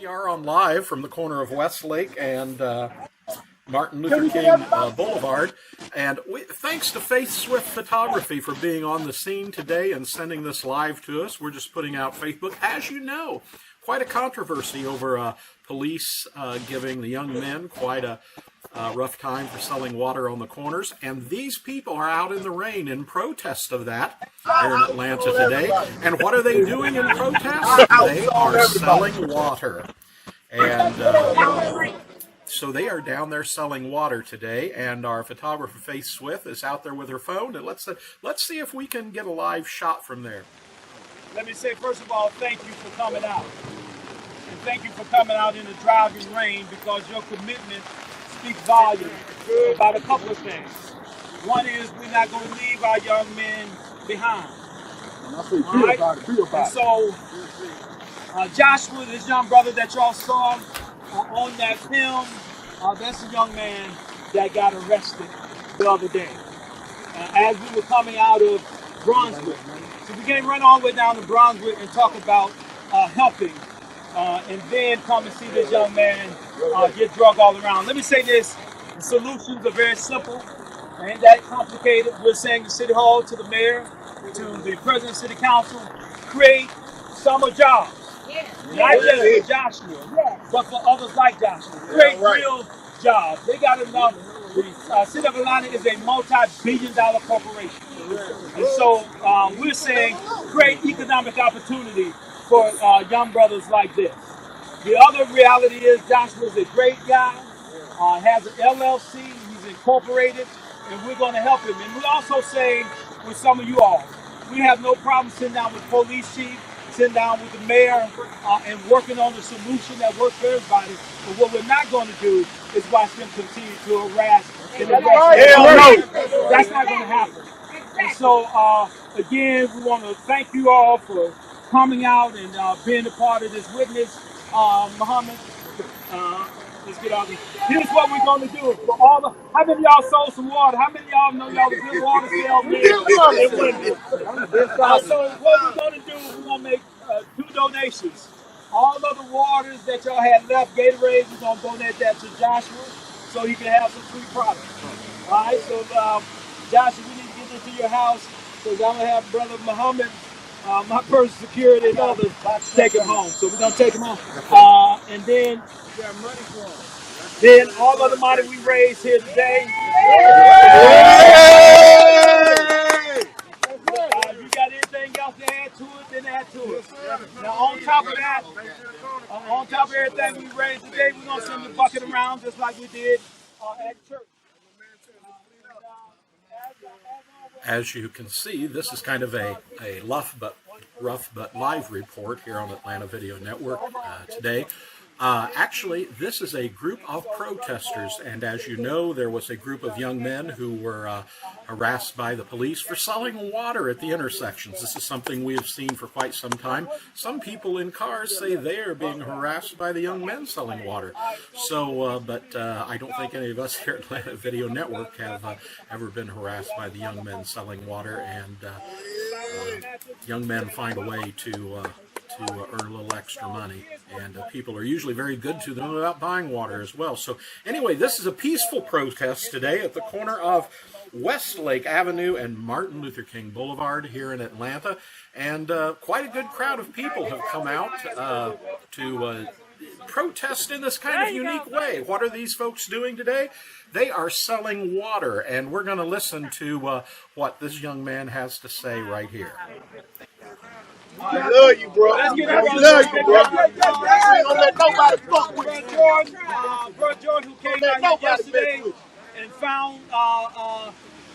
We are on live from the corner of Westlake and Martin Luther King Boulevard. And thanks to Faith Swift Photography for being on the scene today and sending this live to us. We're just putting out Facebook. As you know, quite a controversy over police giving the young men quite a rough time for selling water on the corners. And these people are out in the rain in protest of that here in Atlanta today. And what are they doing in protest? They are selling water. And so they are down there selling water today, and our photographer Faith Swift is out there with her phone, and let's see if we can get a live shot from there. Let me say, first of all, thank you for coming out. And thank you for coming out in the driving rain, because your commitment speaks volumes about a couple of things. One is we're not going to leave our young men behind. Right? And so Joshua, this young brother that y'all saw on that film, that's a young man that got arrested the other day as we were coming out of Brunswick. So we can't run all the way down to Brunswick and talk about helping and then come and see this young man get drug all around. Let me say this, the solutions are very simple. Ain't that complicated. We're saying to City Hall, to the mayor, to the president of City Council, create summer jobs. Not just for Joshua, but for others like Joshua. Create real jobs. They got enough. The City of Atlanta is a multi-billion-dollar corporation. And so we're saying create economic opportunity for young brothers like this. The other reality is Joshua is a great guy, has an LLC, he's incorporated, and we're going to help him. And we're also saying with some of you all, we have no problem sitting down with police chief, sitting down with the mayor, and working on a solution that works for everybody. But what we're not going to do is watch them continue to harass and arrest. That's not going to happen. And so, again, we want to thank you all for coming out and being a part of this witness. Muhammad, let's get out here. Here's what we're going to do. For all the, how many of y'all sold some water? How many of y'all know y'all was good water salesmen? So what we're going to do, we're going to make 2 donations. All of the waters that y'all had left, Gatorade, we're going to donate that to Joshua so he can have some free products. All right, so Joshua, we need to get into your house because I'm going to have Brother Muhammad, my personal security, and others take him home. So we're going to take him home. And then all of the money we raise here today. You got anything else to add to it, then add to it. Now on top of that, on top of everything we raised today, we're going to send the bucket around just like we did at church. As you can see, this is kind of a rough but live report here on Atlanta Video Network today. Actually, this is a group of protesters, and as you know, there was a group of young men who were harassed by the police for selling water at the intersections. This is something we have seen for quite some time. Some people in cars say they are being harassed by the young men selling water. So, but I don't think any of us here at Atlanta Video Network have ever been harassed by the young men selling water, and young men find a way to earn a little extra money, and people are usually very good to them about buying water as well. So anyway, this is a peaceful protest today at the corner of Westlake Avenue and Martin Luther King Boulevard here in Atlanta, and quite a good crowd of people have come out to protest in this kind of unique way. What are these folks doing today? They are selling water, and we're going to listen to what this young man has to say right here. I love you, bro. I love you, bro. Don't let nobody fuck with you. Bro Jordan, who came out here yesterday and found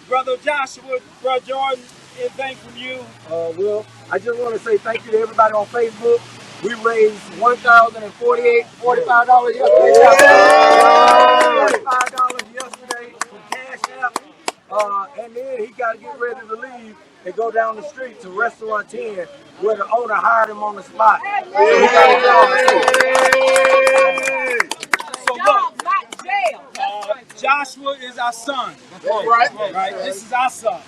Brother Joshua. Bro Jordan, anything from you? Well, I just want to say thank you to everybody on Facebook. We raised $1,045 yesterday. $45 yesterday for Cash App. And then he got to get ready to leave and go down the street to Restaurant 10, where the owner hired him on the spot. So look, Joshua is our son. Right? This is our son.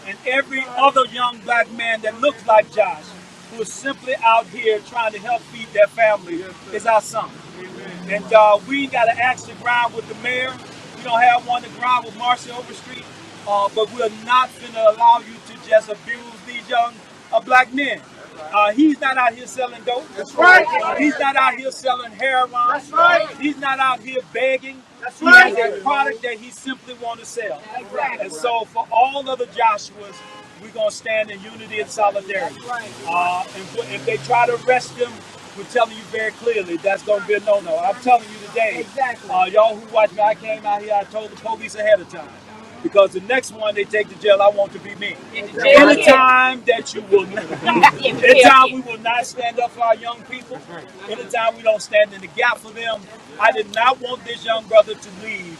And every other young black man that looks like Josh who is simply out here trying to help feed their family is our son. And we got an axe to grind with the mayor. We don't have one to grind with Marcy Overstreet, but we're not going to allow you to just abuse these young black men. He's not out here selling dope. That's right. He's not out here selling heroin. That's right. He's not out here begging. That's right. He has a product that he simply wants to sell. Exactly. And so for all of the Joshuas, we're going to stand in unity and solidarity. And if they try to arrest him, we're telling you very clearly that's going to be a no-no. I'm telling you today, y'all who watch me, I came out here, I told the police ahead of time. Because the next one they take to jail, I want to be me. Anytime that you will not, anytime we will not stand up for our young people, anytime we don't stand in the gap for them, I did not want this young brother to leave,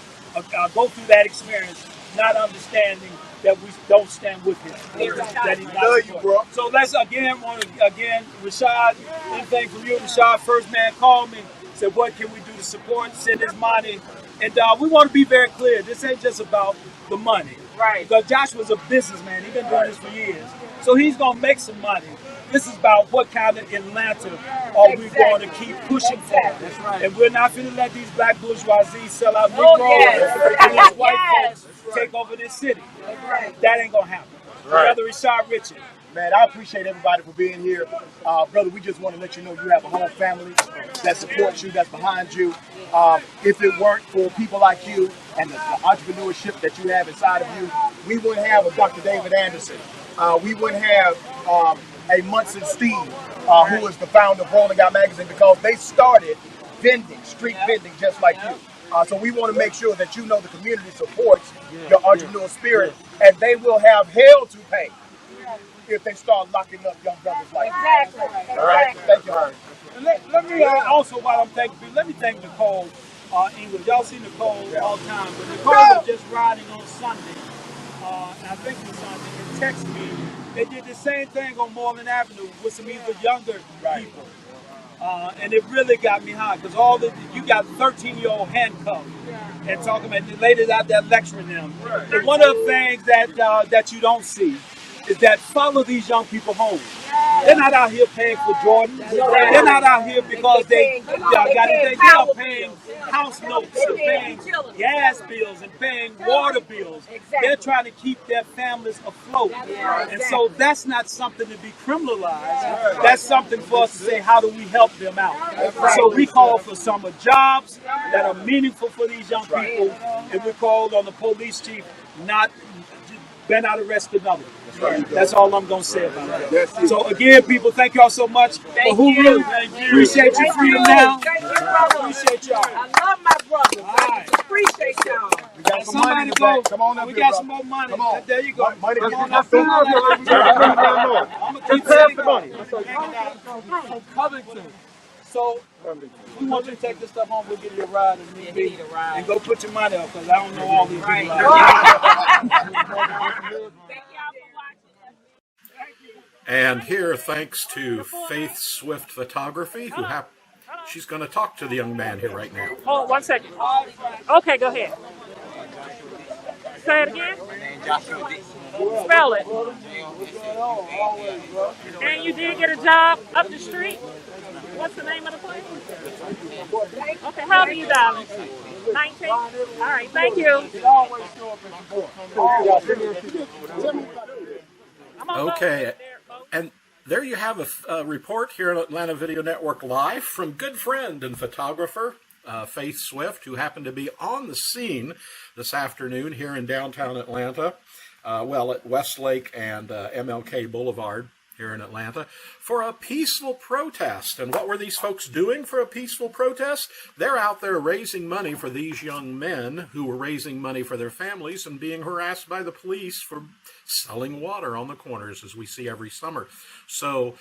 go through that experience, not understanding that we don't stand with him. That he's not you, bro. So let's again, Rashad, anything from you, Rashad, first man called me, said, what can we do to support, send his money? And we want to be very clear, this ain't just about the money. Right. Because Joshua's a businessman. He's been doing this for years. So he's going to make some money. This is about what kind of Atlanta are we going to keep pushing for. That's right. And we're not going to let these black bourgeoisie sell out Negroes and these white folks take over this city. That ain't going to happen. Brother Rashad Richey. Man, I appreciate everybody for being here. Brother, we just want to let you know you have a whole family that supports you, that's behind you. If it weren't for people like you and the entrepreneurship that you have inside of you, we wouldn't have a Dr. David Anderson. We wouldn't have a Munson Steve, who is the founder of Rolling Out Magazine, because they started vending, street vending, just like you. So we want to make sure that you know the community supports your entrepreneurial spirit, and they will have hell to pay if they start locking up young brothers like Exactly. All right? Thank you, Harry. Let me also, while I'm thanking people, let me thank Nicole England. Y'all see Nicole all the time, but Nicole was just riding on Sunday, and I think it was Sunday, and texted me. They did the same thing on Moreland Avenue with some even younger people. And it really got me hot, because you got 13-year-old handcuffed and talking about the ladies out there lecturing them. And one of the things that you don't see is that follow these young people home. They're not out here paying for Jordan. They're not out here because they are paying house notes and paying gas bills and paying water bills. They're trying to keep their families afloat. And so that's not something to be criminalized. That's something for us to say, how do we help them out? So we call for summer jobs that are meaningful for these young people, and we called on the police chief better not arrest another. That's all I'm going to say about that. So again, people, thank y'all so much for hoovering. Appreciate your freedom now. Thank you, brother. Appreciate y'all. I love my brother. I appreciate y'all. We got some money to go. Come on up We here, got bro. some more money. Come on. There you go. Money. Come on up here. I'm going to keep saying the money. From Covington. So we want you to take this stuff home. We'll give you a ride and go put your money up, because I don't know all these people out here. And here, thanks to Faith Swift Photography, she's going to talk to the young man here right now. Hold on 1 second. Okay, go ahead. Say it again. Spell it. And you did get a job up the street? What's the name of the place? Okay, how old are you, darling? 19? All right, thank you. Okay, and there you have a report here at Atlanta Video Network Live from good friend and photographer Faith Swift, who happened to be on the scene this afternoon here in downtown Atlanta, at Westlake and MLK Boulevard here in Atlanta, for a peaceful protest. And what were these folks doing for a peaceful protest? They're out there raising money for these young men who were raising money for their families and being harassed by the police for selling water on the corners, as we see every summer. So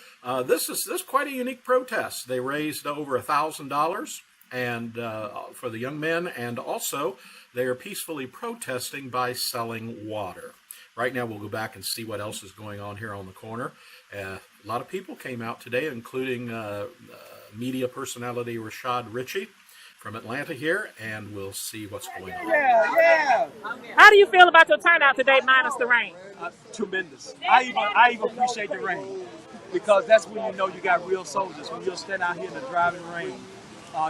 this is quite a unique protest. They raised over $1,000 and for the young men, and also they are peacefully protesting by selling water. Right now, we'll go back and see what else is going on here on the corner. A lot of people came out today, including media personality Rashad Richey from Atlanta here, and we'll see what's going on. How do you feel about your turnout today, minus the rain? Tremendous. I even appreciate the rain. because that's when you know you got real soldiers, when you'll stand out here in the driving rain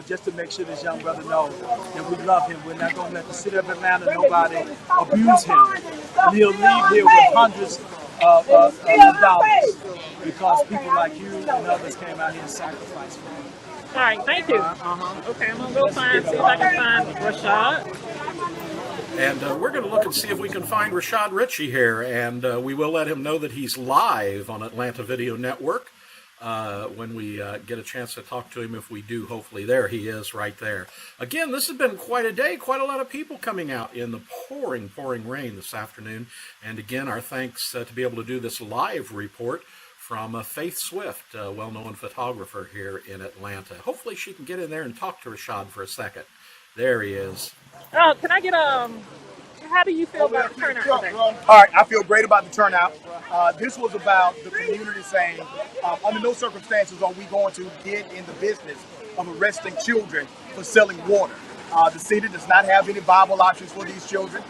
just to make sure this young brother knows that we love him. We're not going to let the city of Atlanta, nobody abuse him. And he'll leave here with hundreds of dollars because people like you and others came out here and sacrificed for him. All right, thank you. Okay, I'm going to go see if I can find Rashad. And we're going to look and see if we can find Rashad Richey here, and we will let him know that he's live on Atlanta Video Network when we get a chance to talk to him. If we do, hopefully there he is right there. Again, this has been quite a day, quite a lot of people coming out in the pouring rain this afternoon. And again, our thanks to be able to do this live report from Faith Swift, a well-known photographer here in Atlanta. Hopefully she can get in there and talk to Rashad for a second. There he is. Oh, can I get how do you feel about the turnout today? All right, I feel great about the turnout. This was about the community saying, under no circumstances are we going to get in the business of arresting children for selling water. The city does not have any viable options for these children.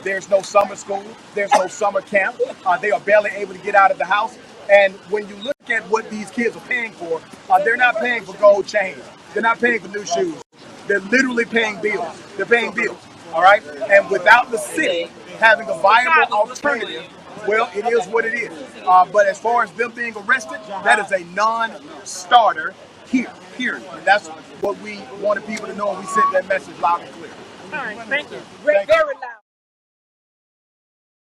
There's no summer school. There's no summer camp. They are barely able to get out of the house. And when you look at what these kids are paying for, they're not paying for gold chains. They're not paying for new shoes. They're literally paying bills. They're paying bills, all right? And without the city having a viable alternative, well, it is what it is. But as far as them being arrested, that is a non-starter here, period. And that's what we wanted people to know, and we sent that message loud and clear. All right, thank you. Thank you. Very loud.